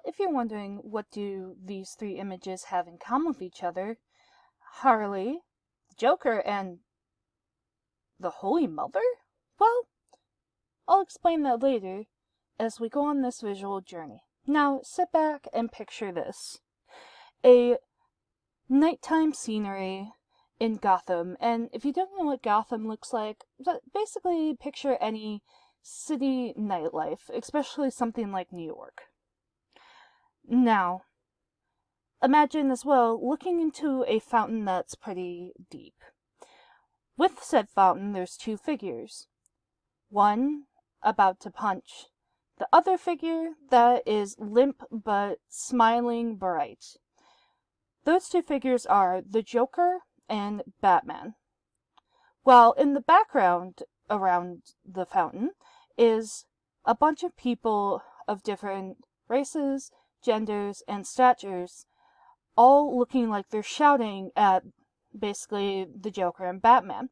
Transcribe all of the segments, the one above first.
if you're wondering what do these three images have in common with each other, Harley, Joker, and the Holy Mother? Well, I'll explain that later as we go on this visual journey. Now, sit back and picture this. A nighttime scenery in Gotham, and if you don't know what Gotham looks like, basically picture any city nightlife, especially something like New York. Now, imagine as well looking into a fountain that's pretty deep. With said fountain, there's two figures. One about to punch. The other figure that is limp but smiling bright. Those two figures are the Joker and Batman. While in the background around the fountain is a bunch of people of different races, genders, and statures, all looking like they're shouting at basically the Joker and Batman.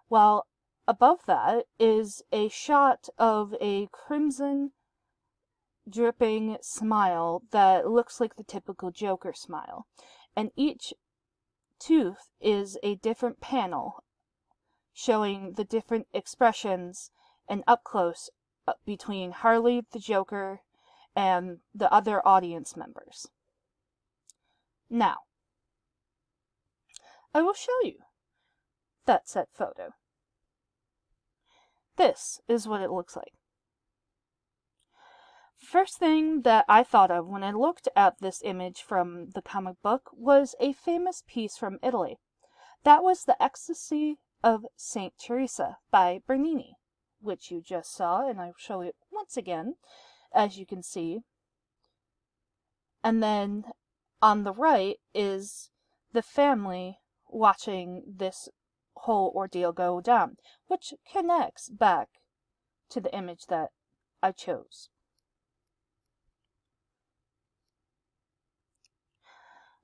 While above that is a shot of a crimson dripping smile that looks like the typical Joker smile. And each tooth is a different panel showing the different expressions and up close between Harley, the Joker, and the other audience members. Now, I will show you that set photo. This is what it looks like. First thing that I thought of when I looked at this image from the comic book was a famous piece from Italy. That was The Ecstasy of Saint Teresa by Bernini, which you just saw, and I'll show it once again, as you can see. And then on the right is the family watching this whole ordeal go down, which connects back to the image that I chose.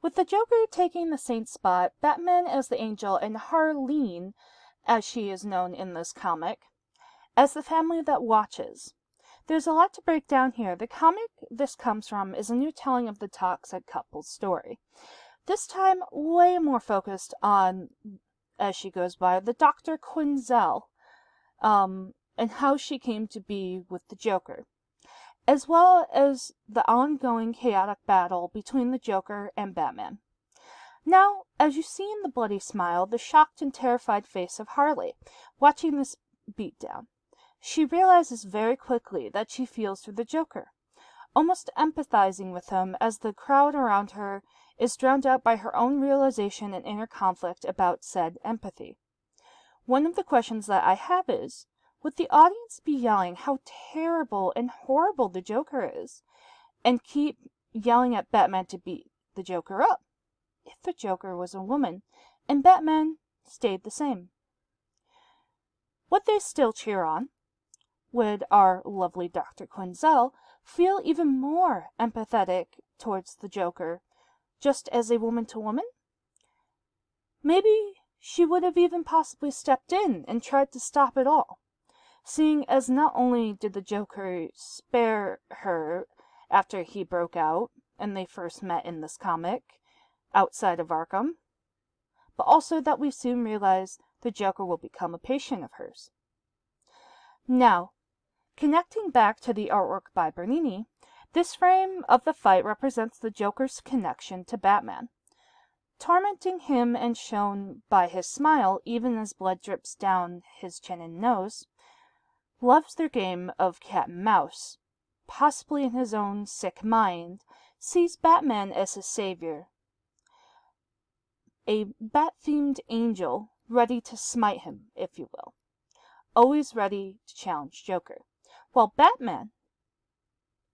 With the Joker taking the saint spot, Batman as the angel, and Harleen, as she is known in this comic, as the family that watches. There's a lot to break down here. The comic this comes from is a new telling of the toxic couple's story. This time, way more focused on, as she goes by, the Dr. Quinzel, and how she came to be with the Joker, as well as the ongoing chaotic battle between the Joker and Batman. Now, as you see in the bloody smile, the shocked and terrified face of Harley, watching this beatdown, she realizes very quickly that she feels for the Joker, almost empathizing with him as the crowd around her is drowned out by her own realization and inner conflict about said empathy. One of the questions that I have is, would the audience be yelling how terrible and horrible the Joker is, and keep yelling at Batman to beat the Joker up, if the Joker was a woman, and Batman stayed the same? Would they still cheer on? Would our lovely Dr. Quinzel feel even more empathetic towards the Joker, just as a woman to woman? Maybe she would have even possibly stepped in and tried to stop it all, seeing as not only did the Joker spare her after he broke out and they first met in this comic outside of Arkham, but also that we soon realize the Joker will become a patient of hers. Now, connecting back to the artwork by Bernini, this frame of the fight represents the Joker's connection to Batman, tormenting him and shown by his smile even as blood drips down his chin and nose. Loves their game of cat and mouse, possibly in his own sick mind, sees Batman as his savior, a bat-themed angel ready to smite him, if you will, always ready to challenge Joker, while Batman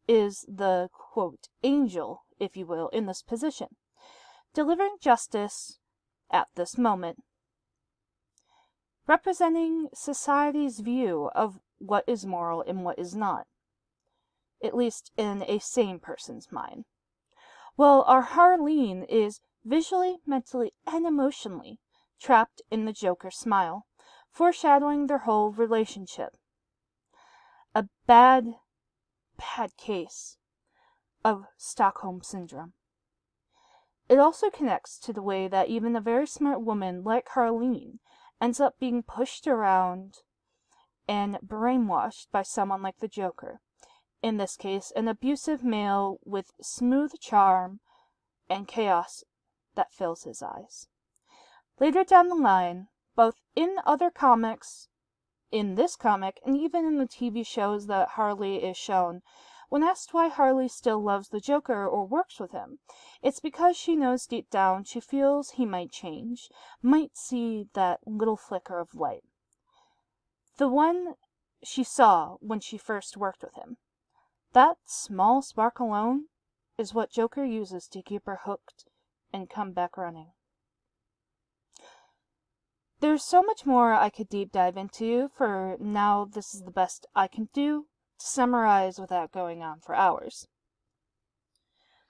is the, quote, angel, if you will, in this position, delivering justice at this moment, representing society's view of what is moral and what is not, at least in a sane person's mind. Well, our Harleen is visually, mentally, and emotionally trapped in the Joker's smile, foreshadowing their whole relationship. A bad case of Stockholm Syndrome. It also connects to the way that even a very smart woman like Harleen ends up being pushed around and brainwashed by someone like the Joker. In this case, an abusive male with smooth charm and chaos that fills his eyes. Later down the line, both in other comics, in this comic, and even in the TV shows that Harley is shown, when asked why Harley still loves the Joker or works with him, it's because she knows deep down she feels he might change, might see that little flicker of light. The one she saw when she first worked with him. That small spark alone is what Joker uses to keep her hooked and come back running. There's so much more I could deep dive into. For now, this is the best I can do to summarize without going on for hours.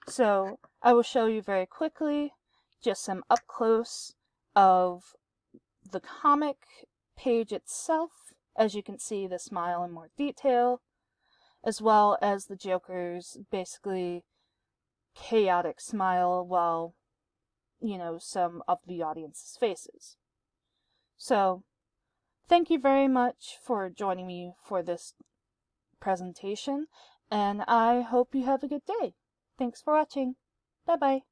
So, I will show you very quickly just some up close of the comic page itself. As you can see, the smile in more detail, as well as the Joker's basically chaotic smile while, some of the audience's faces. So, thank you very much for joining me for this presentation, and I hope you have a good day. Thanks for watching. Bye-bye.